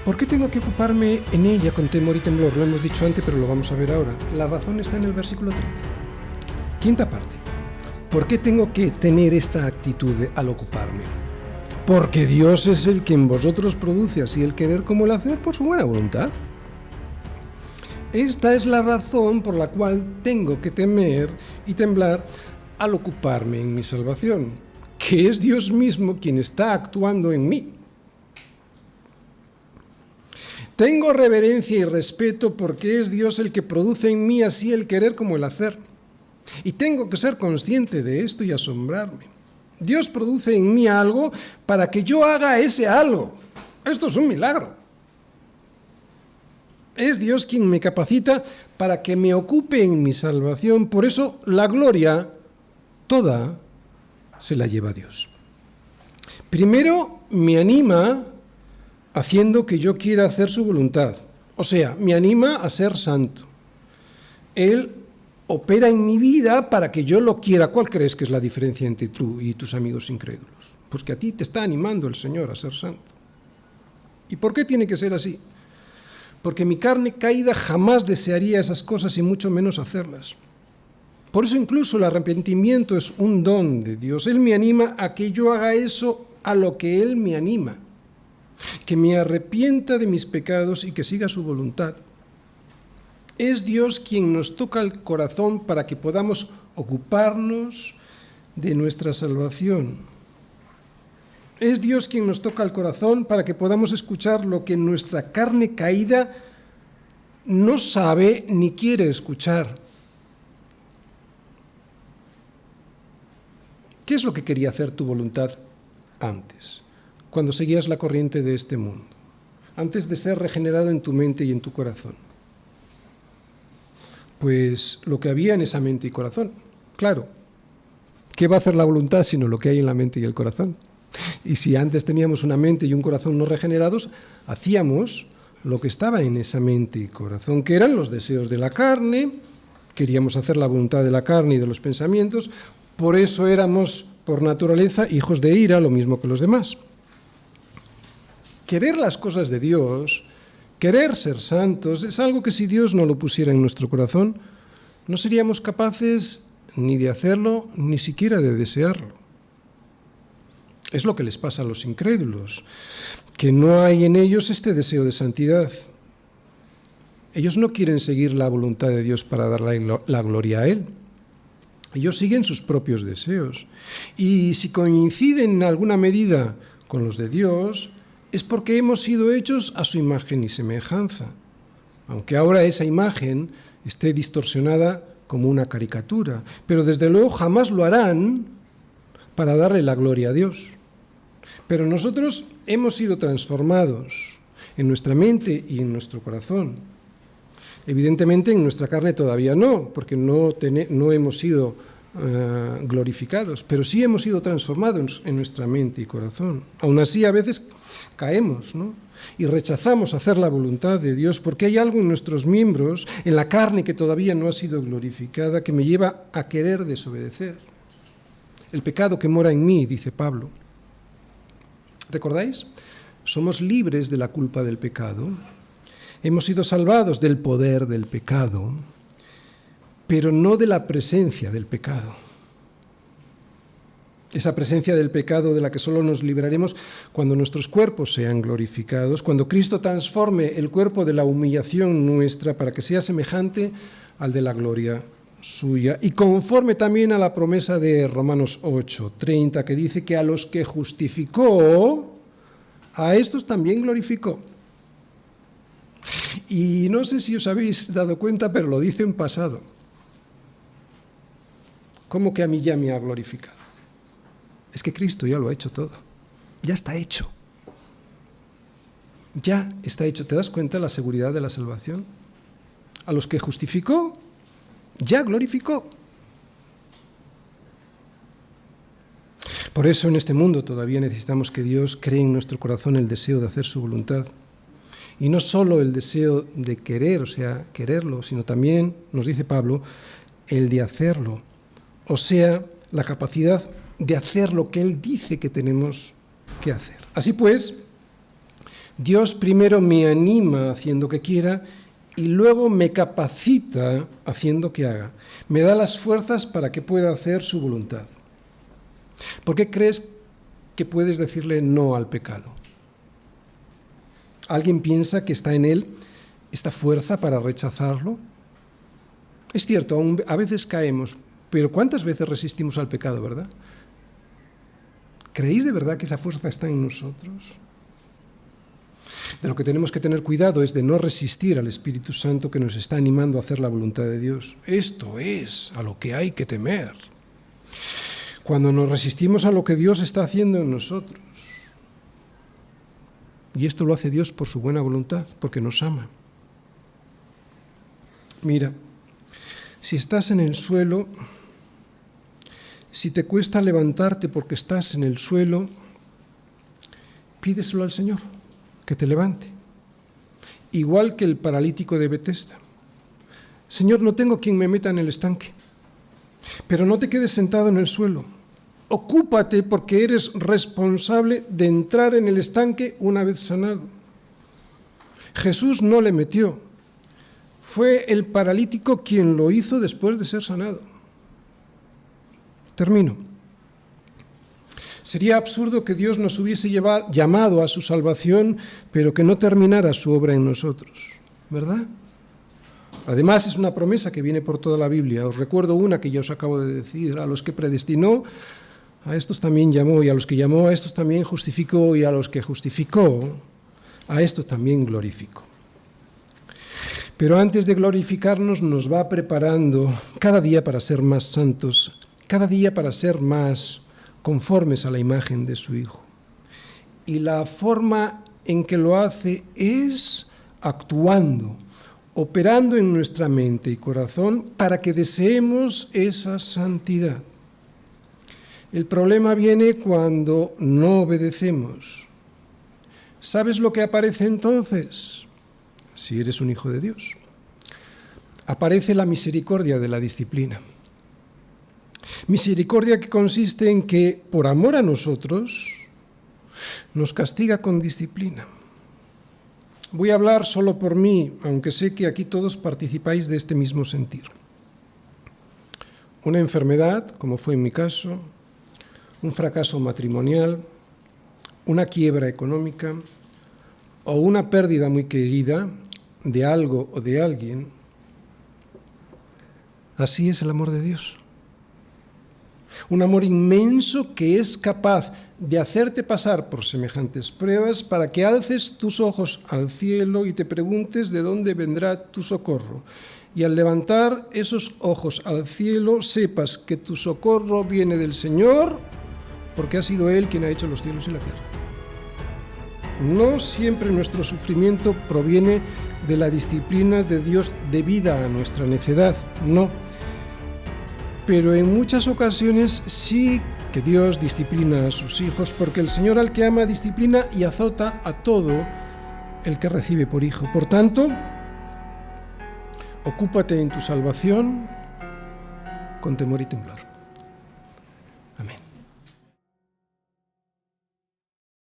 ¿Por qué tengo que ocuparme en ella con temor y temblor? Lo hemos dicho antes, pero lo vamos a ver ahora. La razón está en el versículo 13. Quinta parte. ¿Por qué tengo que tener esta actitud al ocuparme? Porque Dios es el que en vosotros produce así el querer como el hacer por su buena voluntad. Esta es la razón por la cual tengo que temer y temblar al ocuparme en mi salvación, que es Dios mismo quien está actuando en mí. Tengo reverencia y respeto porque es Dios el que produce en mí así el querer como el hacer. Y tengo que ser consciente de esto y asombrarme. Dios produce en mí algo para que yo haga ese algo. Esto es un milagro. Es Dios quien me capacita para que me ocupe en mi salvación. Por eso la gloria toda se la lleva Dios. Primero me anima haciendo que yo quiera hacer su voluntad. O sea, me anima a ser santo. Él opera en mi vida para que yo lo quiera. ¿Cuál crees que es la diferencia entre tú y tus amigos incrédulos? Pues que a ti te está animando el Señor a ser santo. ¿Y por qué tiene que ser así? Porque mi carne caída jamás desearía esas cosas y mucho menos hacerlas. Por eso incluso el arrepentimiento es un don de Dios. Él me anima a que yo haga eso a lo que Él me anima. Que me arrepienta de mis pecados y que siga su voluntad. Es Dios quien nos toca el corazón para que podamos ocuparnos de nuestra salvación. Es Dios quien nos toca el corazón para que podamos escuchar lo que nuestra carne caída no sabe ni quiere escuchar. ¿Qué es lo que quería hacer tu voluntad antes, cuando seguías la corriente de este mundo, antes de ser regenerado en tu mente y en tu corazón? Pues lo que había en esa mente y corazón. Claro, ¿qué va a hacer la voluntad sino lo que hay en la mente y el corazón? Y si antes teníamos una mente y un corazón no regenerados, hacíamos lo que estaba en esa mente y corazón, que eran los deseos de la carne, queríamos hacer la voluntad de la carne y de los pensamientos, por eso éramos por naturaleza hijos de ira, lo mismo que los demás. Querer las cosas de Dios, querer ser santos, es algo que si Dios no lo pusiera en nuestro corazón, no seríamos capaces ni de hacerlo, ni siquiera de desearlo. Es lo que les pasa a los incrédulos, que no hay en ellos este deseo de santidad. Ellos no quieren seguir la voluntad de Dios para darle la gloria a Él. Ellos siguen sus propios deseos. Y si coinciden en alguna medida con los de Dios, es porque hemos sido hechos a su imagen y semejanza. Aunque ahora esa imagen esté distorsionada como una caricatura. Pero desde luego jamás lo harán para darle la gloria a Dios. Pero nosotros hemos sido transformados en nuestra mente y en nuestro corazón. Evidentemente en nuestra carne todavía no, porque no hemos sido glorificados, pero sí hemos sido transformados en nuestra mente y corazón. Aún así a veces caemos, ¿no? Y rechazamos hacer la voluntad de Dios porque hay algo en nuestros miembros, en la carne que todavía no ha sido glorificada, que me lleva a querer desobedecer. El pecado que mora en mí, dice Pablo. ¿Recordáis? Somos libres de la culpa del pecado. Hemos sido salvados del poder del pecado, pero no de la presencia del pecado. Esa presencia del pecado de la que solo nos libraremos cuando nuestros cuerpos sean glorificados, cuando Cristo transforme el cuerpo de la humillación nuestra para que sea semejante al de la gloria suya, y conforme también a la promesa de Romanos 8:30, que dice que a los que justificó, a estos también glorificó. Y no sé si os habéis dado cuenta, pero lo dice en pasado. ¿Cómo que a mí ya me ha glorificado? Es que Cristo ya lo ha hecho todo. Ya está hecho. Ya está hecho. ¿Te das cuenta de la seguridad de la salvación? A los que justificó, ya glorificó. Por eso en este mundo todavía necesitamos que Dios cree en nuestro corazón el deseo de hacer su voluntad. Y no solo el deseo de querer, o sea, quererlo, sino también, nos dice Pablo, el de hacerlo. O sea, la capacidad de hacer lo que Él dice que tenemos que hacer. Así pues, Dios primero me anima haciendo que quiera y luego me capacita haciendo que haga. Me da las fuerzas para que pueda hacer su voluntad. ¿Por qué crees que puedes decirle no al pecado? ¿Alguien piensa que está en él esta fuerza para rechazarlo? Es cierto, a veces caemos, pero ¿cuántas veces resistimos al pecado, verdad? ¿Creéis de verdad que esa fuerza está en nosotros? De lo que tenemos que tener cuidado es de no resistir al Espíritu Santo que nos está animando a hacer la voluntad de Dios. Esto es a lo que hay que temer. Cuando nos resistimos a lo que Dios está haciendo en nosotros. Y esto lo hace Dios por su buena voluntad, porque nos ama. Mira, si estás en el suelo, si te cuesta levantarte porque estás en el suelo, pídeselo al Señor, que te levante. Igual que el paralítico de Betesda. Señor, no tengo quien me meta en el estanque, pero no te quedes sentado en el suelo. Ocúpate porque eres responsable de entrar en el estanque una vez sanado. Jesús no le metió. Fue el paralítico quien lo hizo después de ser sanado. Termino. Sería absurdo que Dios nos hubiese llamado a su salvación, pero que no terminara su obra en nosotros, ¿verdad? Además, es una promesa que viene por toda la Biblia. Os recuerdo una que ya os acabo de decir: a los que predestinó, a estos también llamó, y a los que llamó, a estos también justificó, y a los que justificó, a estos también glorificó. Pero antes de glorificarnos, nos va preparando cada día para ser más santos, cada día para ser más conformes a la imagen de su Hijo. Y la forma en que lo hace es actuando, operando en nuestra mente y corazón para que deseemos esa santidad. El problema viene cuando no obedecemos. ¿Sabes lo que aparece entonces? Si eres un hijo de Dios. Aparece la misericordia de la disciplina. Misericordia que consiste en que, por amor a nosotros, nos castiga con disciplina. Voy a hablar solo por mí, aunque sé que aquí todos participáis de este mismo sentir. Una enfermedad, como fue en mi caso, un fracaso matrimonial, una quiebra económica o una pérdida muy querida de algo o de alguien. Así es el amor de Dios. Un amor inmenso que es capaz de hacerte pasar por semejantes pruebas para que alces tus ojos al cielo y te preguntes de dónde vendrá tu socorro. Y al levantar esos ojos al cielo, sepas que tu socorro viene del Señor, porque ha sido Él quien ha hecho los cielos y la tierra. No siempre nuestro sufrimiento proviene de la disciplina de Dios debida a nuestra necedad, no. Pero en muchas ocasiones sí que Dios disciplina a sus hijos, porque el Señor al que ama disciplina y azota a todo el que recibe por hijo. Por tanto, ocúpate en tu salvación con temor y temblor. Amén.